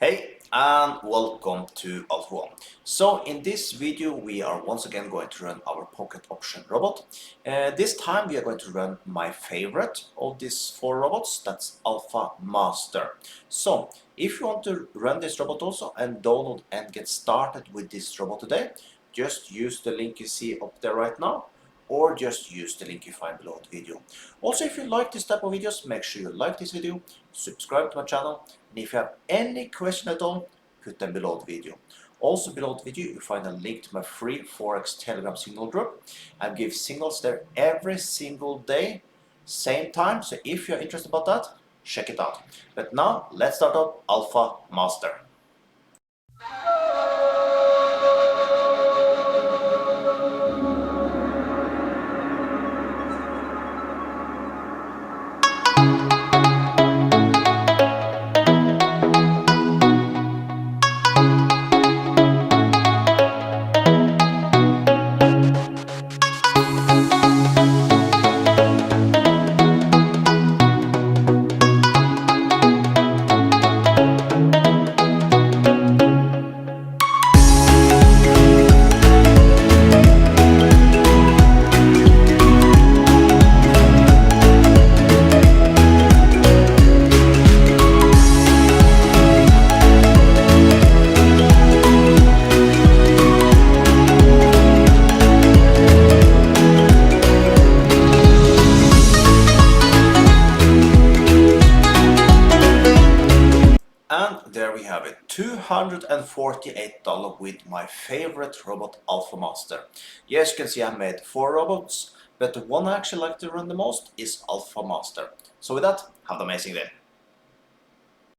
Hey and welcome to Alpha One. So in this video we are once again going to run our pocket option robot. This time we are going to run my favorite of these four robots, that's Alpha Master. So if you want to run this robot also and download and get started with this robot today, just use the link you see up there right now, or just use the link you find below the video. Also, if you like this type of videos, make sure you like this video, subscribe to my channel, and if you have any question at all, put them below the video. Also below the video you find a link to my free Forex Telegram signal group. I give signals there every single day, same time, so if you're interested about that, check it out. But now let's start up Alpha Master. And there we have it, $248 with my favorite robot Alpha Master. Yes, you can see I made 4 robots, but the one I actually like to run the most is Alpha Master. So with that, have an amazing day.